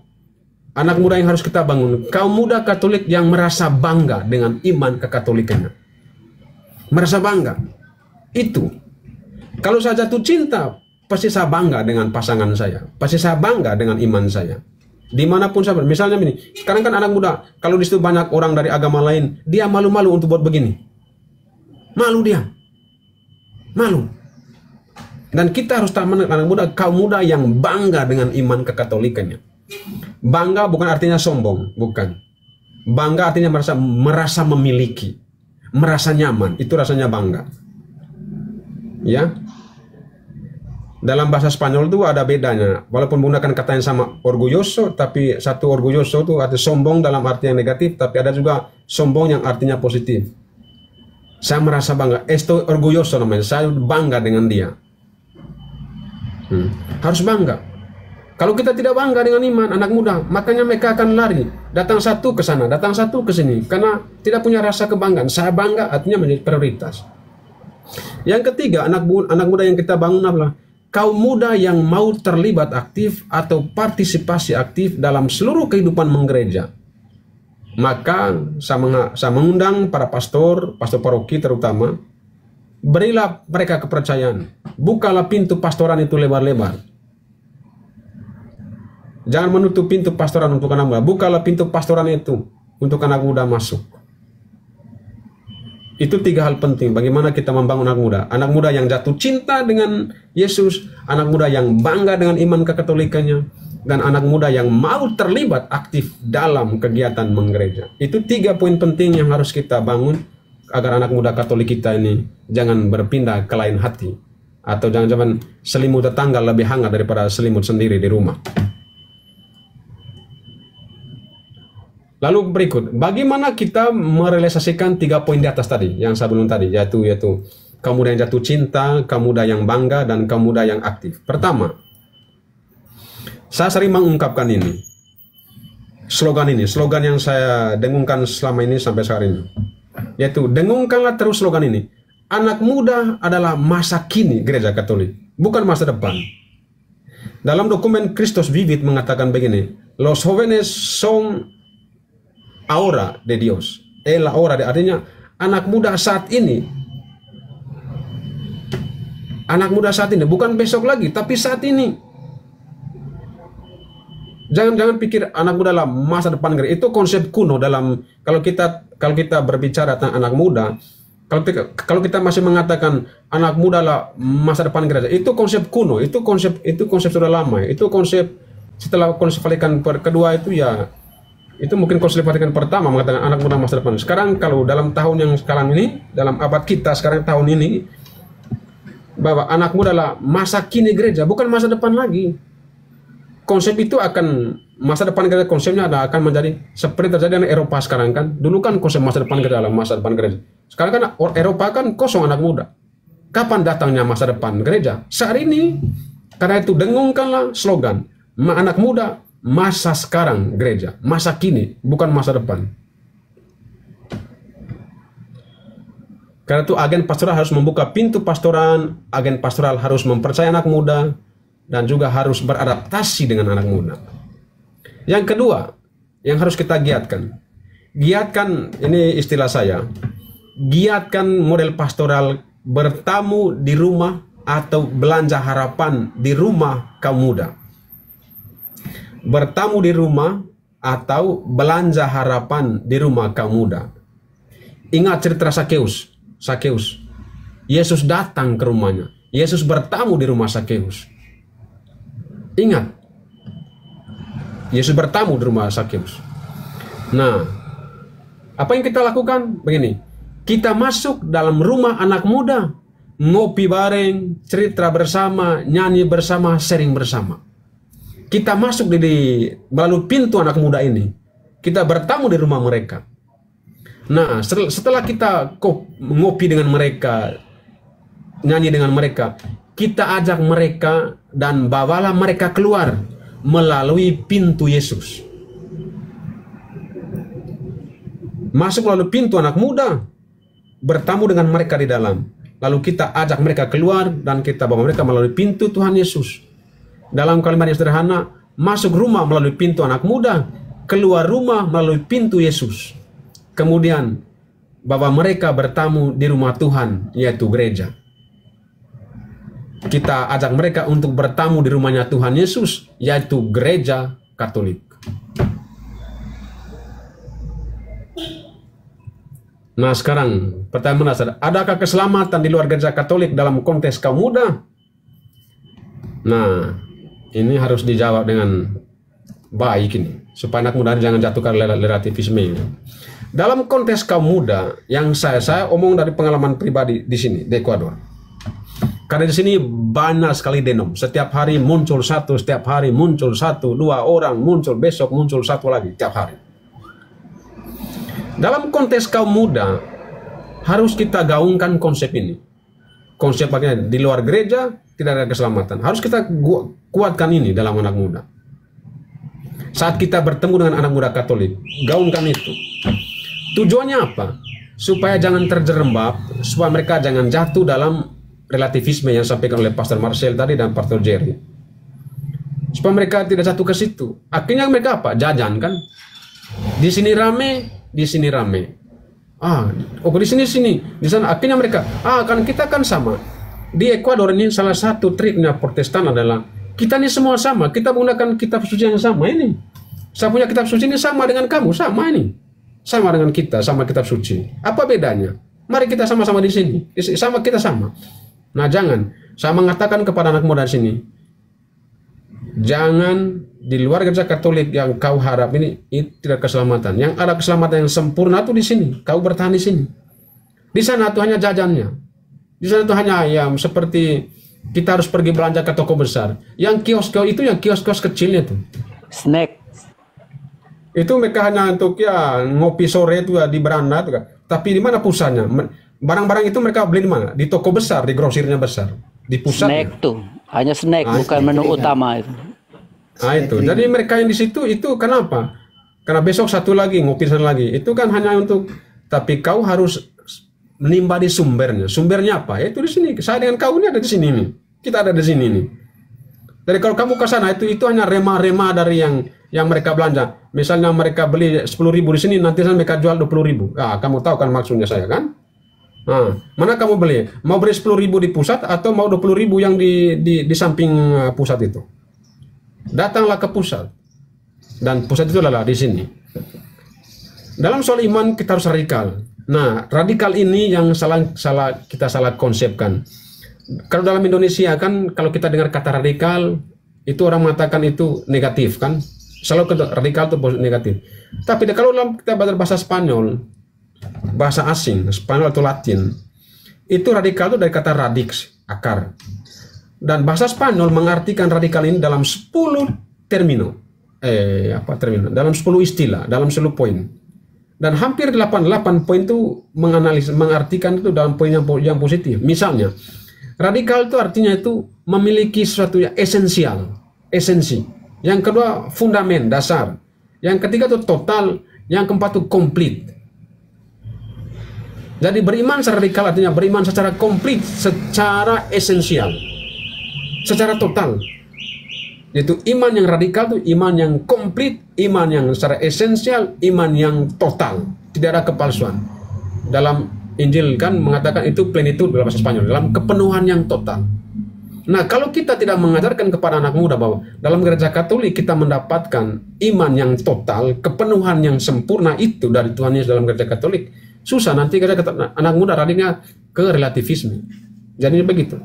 anak muda yang harus kita bangun, kaum muda Katolik yang merasa bangga dengan iman kekatolikannya. Merasa bangga. Itu. Kalau saya jatuh cinta, pasti saya bangga dengan pasangan saya. Pasti saya bangga dengan iman saya. Dimanapun saya berada. Misalnya ini, sekarang kan anak muda, kalau di situ banyak orang dari agama lain, dia malu-malu untuk buat begini. Malu dia. Malu. Dan kita harus taman anak muda, kaum muda yang bangga dengan iman kekatolikannya. Bangga bukan artinya sombong, bukan. Bangga artinya merasa memiliki, merasa nyaman, itu rasanya bangga. Ya. Dalam bahasa Spanyol itu ada bedanya. Walaupun menggunakan kata yang sama, orgulloso, tapi satu orgulloso itu arti sombong dalam arti yang negatif, tapi ada juga sombong yang artinya positif. Saya merasa bangga, estoy orgulloso namanya, saya bangga dengan dia. Harus bangga. Kalau kita tidak bangga dengan iman anak muda, makanya mereka akan lari, datang satu ke sana, datang satu ke sini, karena tidak punya rasa kebanggaan. Saya bangga artinya menjadi prioritas. Yang ketiga, anak muda yang kita bangun adalah kaum muda yang mau terlibat aktif atau partisipasi aktif dalam seluruh kehidupan menggereja. Maka saya mengundang para pastor paroki terutama, berilah mereka kepercayaan. Bukalah pintu pastoran itu lebar-lebar. Jangan menutup pintu pastoran untuk anak muda. Bukalah pintu pastoran itu untuk anak muda masuk. Itu 3 hal penting bagaimana kita membangun anak muda. Anak muda yang jatuh cinta dengan Yesus, anak muda yang bangga dengan iman kekatolikannya, dan anak muda yang mau terlibat aktif dalam kegiatan menggereja. Itu 3 poin penting yang harus kita bangun agar anak muda Katolik kita ini jangan berpindah ke lain hati, atau jangan-jangan selimut tetangga lebih hangat daripada selimut sendiri di rumah. Lalu berikut, bagaimana kita merealisasikan 3 poin di atas tadi, yang saya belum tadi, yaitu kaum muda yang jatuh cinta, kaum muda yang bangga, dan kaum muda yang aktif. Pertama, saya sering mengungkapkan ini, slogan yang saya dengungkan selama ini sampai sekarang ini, yaitu dengungkanlah terus slogan ini. Anak muda adalah masa kini gereja Katolik, bukan masa depan. Dalam dokumen Christos Vivit mengatakan begini, los jóvenes son ahora de Dios. La hora de, artinya anak muda saat ini. Anak muda saat ini, bukan besok lagi, tapi saat ini. Jangan pikir anak muda adalah masa depan gereja. Itu konsep kuno dalam kalau kita berbicara tentang anak muda. Kalau kita masih mengatakan anak muda adalah masa depan gereja, itu konsep kuno, itu konsep sudah lama. Itu konsep setelah konsep Vatikan kedua itu ya. Itu mungkin konsep Vatikan pertama mengatakan anak muda masa depan. Sekarang kalau dalam tahun yang sekarang ini, dalam abad kita sekarang tahun ini, bahwa anak muda adalah masa kini gereja, bukan masa depan lagi. Konsep itu akan, masa depan gereja konsepnya akan menjadi seperti terjadi di Eropa sekarang kan. Dulu kan konsep masa depan gereja adalah masa depan gereja. Sekarang kan Eropa kan kosong anak muda. Kapan datangnya masa depan gereja? Saat ini. Karena itu dengungkanlah slogan, anak muda masa sekarang gereja, masa kini, bukan masa depan. Karena itu agen pastoral harus membuka pintu pastoran, agen pastoral harus mempercayai anak muda, dan juga harus beradaptasi dengan anak muda. Yang kedua, yang harus kita giatkan. Giatkan, ini istilah saya. Giatkan model pastoral bertamu di rumah atau belanja harapan di rumah kaum muda. Bertamu di rumah atau belanja harapan di rumah kaum muda. Ingat cerita Sakeus. Sakeus. Yesus datang ke rumahnya. Yesus bertamu di rumah Sakeus. Ingat. Yesus bertamu di rumah Sakeus. Nah, apa yang kita lakukan? Begini. Kita masuk dalam rumah anak muda. Ngopi bareng, cerita bersama, nyanyi bersama, sharing bersama. Kita masuk melalui pintu anak muda ini. Kita bertamu di rumah mereka. Nah, setelah kita ngopi dengan mereka, nyanyi dengan mereka, kita ajak mereka dan bawalah mereka keluar melalui pintu Yesus. Masuk melalui pintu anak muda, bertamu dengan mereka di dalam. Lalu kita ajak mereka keluar dan kita bawa mereka melalui pintu Tuhan Yesus. Dalam kalimat yang sederhana, masuk rumah melalui pintu anak muda, keluar rumah melalui pintu Yesus. Kemudian bawa mereka bertamu di rumah Tuhan, yaitu gereja. Kita ajak mereka untuk bertamu di rumahnya Tuhan Yesus, yaitu gereja Katolik. Nah sekarang pertanyaan, adakah keselamatan di luar gereja Katolik dalam konteks kaum muda? Nah, ini harus dijawab dengan baik ini, supaya anak muda jangan jatuh ke relativisme. Dalam konteks kaum muda, yang saya omong dari pengalaman pribadi di sini, di Ekuador. Karena di sini banyak sekali denom. Setiap hari muncul satu, setiap hari muncul satu, 2 orang muncul, besok muncul satu lagi, tiap hari. Dalam konteks kaum muda, harus kita gaungkan konsep ini. Konsep bagaimana? Di luar gereja tidak ada keselamatan. Harus kita kuatkan ini dalam anak muda. Saat kita bertemu dengan anak muda Katolik, gaungkan itu. Tujuannya apa? Supaya jangan terjerembab, supaya mereka jangan jatuh dalam relativisme yang disampaikan oleh Pastor Marcel tadi dan Pastor Jerry. Supaya mereka tidak jatuh ke situ. Akhirnya mereka apa? Jajan kan? Di sini rame, di sini rame. Di sini, di sana. Akhirnya mereka, kan kita kan sama. Di Ekuador ini salah satu triknya Protestan adalah kita ini semua sama. Kita menggunakan kitab suci yang sama ini. Saya punya kitab suci ini sama dengan kamu, sama ini. Sama dengan kita, sama kitab suci. Apa bedanya? Mari kita sama-sama di sini. Sama kita sama. Nah jangan. Saya mengatakan kepada anak muda di sini, jangan di luar gereja Katolik yang kau harap ini tidak keselamatan. Yang ada keselamatan yang sempurna itu di sini. Kau bertahan di sini. Di sana itu hanya jajannya. Di sana itu hanya yang seperti kita harus pergi belanja ke toko besar. Yang kios-kios itu yang kios-kios kecilnya tuh. Snack. Itu mereka hanya untuk ngopi sore itu di beranda tuh kan. Tapi di mana pusatnya? Barang-barang itu mereka beli di mana? Di toko besar, di grosirnya besar, di pusatnya. Snack tuh, hanya snack, bukan menu utama itu. Nah itu, jadi mereka yang di situ itu kenapa? Karena besok satu lagi ngopi sana lagi. Itu kan hanya untuk, tapi kau harus menimba di sumbernya. Sumbernya apa? Itu di sini. Saya dengan kau ini ada di sini nih. Kita ada di sini nih. Jadi kalau kamu ke sana itu hanya remah-remah dari yang mereka belanja. Misalnya mereka beli 10.000 di sini, nanti mereka jual 20.000. Kamu tahu kan maksudnya saya kan? Nah, mana kamu beli? Mau beli 10.000 di pusat atau mau 20.000 yang di samping pusat itu? Datanglah ke pusat. Dan pusat itu adalah di sini. Dalam soal iman kita harus radikal. Nah, radikal ini yang kita salah konsepkan. Kalau dalam Indonesia kan, kalau kita dengar kata radikal, itu orang mengatakan itu negatif kan? Selalu radikal itu negatif. Tapi kalau dalam kita belajar bahasa Spanyol, bahasa asing, Spanyol atau Latin, itu radikal itu dari kata radix, akar. Dan bahasa Spanyol mengartikan radikal ini dalam 10 termino. Dalam 10 istilah, dalam 10 poin. Dan hampir 88 poin itu mengartikan itu dalam poin yang positif. Misalnya, radikal itu artinya itu memiliki sesuatu yang esensial, esensi. Yang kedua, fundamen, dasar. Yang ketiga itu total, yang keempat itu komplit. Jadi beriman secara radikal artinya beriman secara komplit, secara esensial, secara total. Yaitu iman yang radikal itu iman yang komplit, iman yang secara esensial, iman yang total, tidak ada kepalsuan. Dalam Injil kan mengatakan itu plenitud dalam bahasa Spanyol, dalam kepenuhan yang total. Nah, kalau kita tidak mengajarkan kepada anak muda bahwa dalam gereja Katolik kita mendapatkan iman yang total, kepenuhan yang sempurna itu dari Tuhan Yesus dalam gereja Katolik, susah nanti anak muda larinya ke relativisme. Jadi begitu.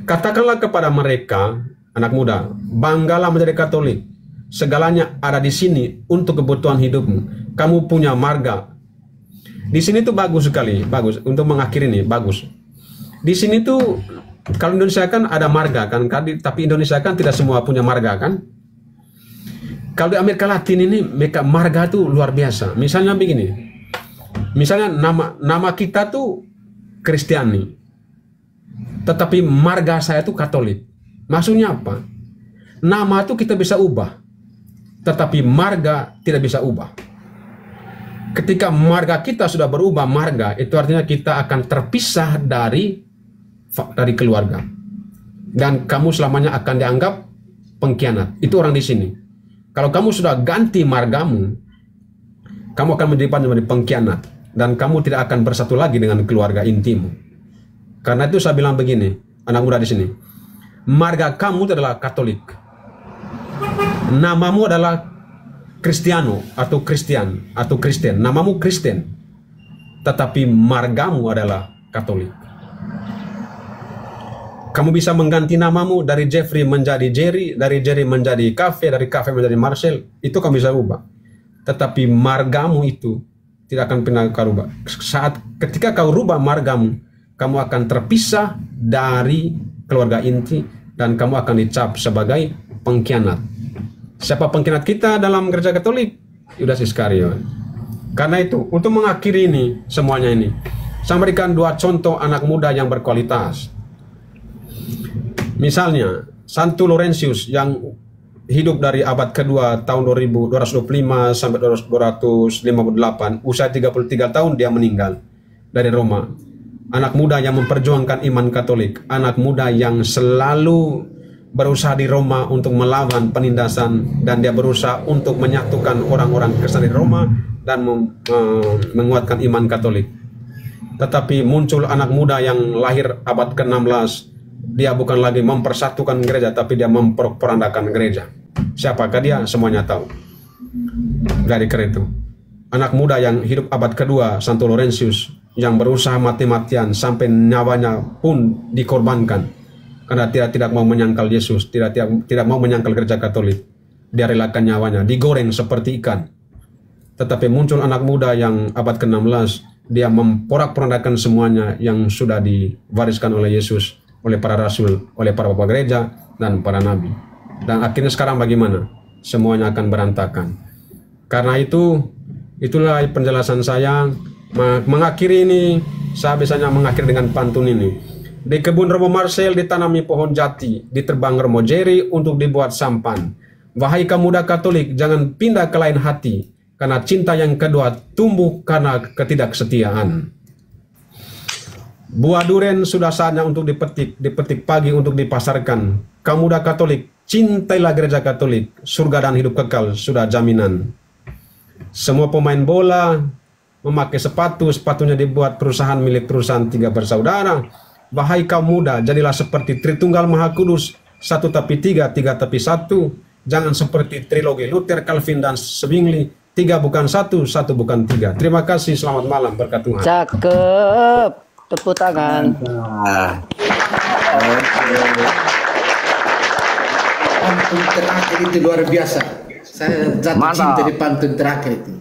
Katakanlah kepada mereka, anak muda, banggalah menjadi Katolik. Segalanya ada di sini untuk kebutuhan hidupmu. Kamu punya marga. Di sini tuh bagus sekali, bagus untuk mengakhiri ini, bagus. Di sini tuh kalau Indonesia kan ada marga kan, tapi Indonesia kan tidak semua punya marga kan. Kalau di Amerika Latin ini mereka marga tuh luar biasa. Misalnya begini, misalnya nama kita tuh Kristiani, tetapi marga saya tuh Katolik. Maksudnya apa? Nama tuh kita bisa ubah, tetapi marga tidak bisa ubah. Ketika marga kita sudah berubah marga, itu artinya kita akan terpisah dari keluarga. Dan kamu selamanya akan dianggap pengkhianat. Itu orang di sini. Kalau kamu sudah ganti margamu, kamu akan menjadi pengkhianat. Dan kamu tidak akan bersatu lagi dengan keluarga intimu. Karena itu saya bilang begini, anak muda di sini. Marga kamu adalah Katolik. Namamu adalah Kristiano atau Kristen. Namamu Kristen. Tetapi margamu adalah Katolik. Kamu bisa mengganti namamu dari Jeffrey menjadi Jerry, dari Jerry menjadi Cafe, dari Cafe menjadi Marcel. Itu kamu bisa ubah. Tetapi margamu itu tidak akan pernah kau rubah. Ketika kau rubah margamu, kamu akan terpisah dari keluarga inti dan kamu akan dicap sebagai pengkhianat. Siapa pengkhianat kita dalam gereja Katolik? Yudas Iskariot. Karena itu, untuk mengakhiri ini semuanya ini, saya berikan 2 contoh anak muda yang berkualitas. Misalnya, Santo Laurentius yang hidup dari abad kedua tahun 2225 sampai 258, usia 33 tahun dia meninggal dari Roma. Anak muda yang memperjuangkan iman Katolik, anak muda yang selalu berusaha di Roma untuk melawan penindasan, dan dia berusaha untuk menyatukan orang-orang Kristen di Roma dan menguatkan iman Katolik. Tetapi muncul anak muda yang lahir abad ke-16, dia bukan lagi mempersatukan gereja, tapi dia memperandakan gereja. Siapakah dia? Semuanya tahu. Dari itu, anak muda yang hidup abad kedua, Santo Laurentius, yang berusaha mati-matian sampai nyawanya pun dikorbankan karena tidak mau menyangkal Yesus, tidak mau menyangkal gereja Katolik. Dia relakan nyawanya, digoreng seperti ikan. Tetapi muncul anak muda yang abad ke-16, dia memporak-porandakan semuanya yang sudah diwariskan oleh Yesus, oleh para rasul, oleh para bapak gereja, dan para nabi. Dan akhirnya sekarang bagaimana? Semuanya akan berantakan. Karena itu, itulah penjelasan saya. Mengakhiri ini, saya biasanya mengakhiri dengan pantun ini. Di kebun Romo Marcel ditanami pohon jati, diterbang Romo Jerry untuk dibuat sampan. Wahai kaum muda Katolik, jangan pindah ke lain hati, karena cinta yang kedua tumbuh karena ketidaksetiaan. Buah duren sudah saatnya untuk dipetik pagi untuk dipasarkan. Kaum muda Katolik, cintailah gereja Katolik, surga dan hidup kekal sudah jaminan. Semua pemain bola memakai sepatunya dibuat perusahaan milik perusahaan 3 bersaudara. Wahai kaum muda, jadilah seperti Tritunggal Maha Kudus, 1 tapi 3, 3 tapi 1. Jangan seperti trilogi Luther, Calvin, dan Zwingli, 3 bukan 1, 1 bukan 3. Terima kasih, selamat malam, berkat Tuhan. Cakep, tepuk tangan. Pantun terakhir itu luar biasa. Saya jatuh cinta di pantun terakhir itu.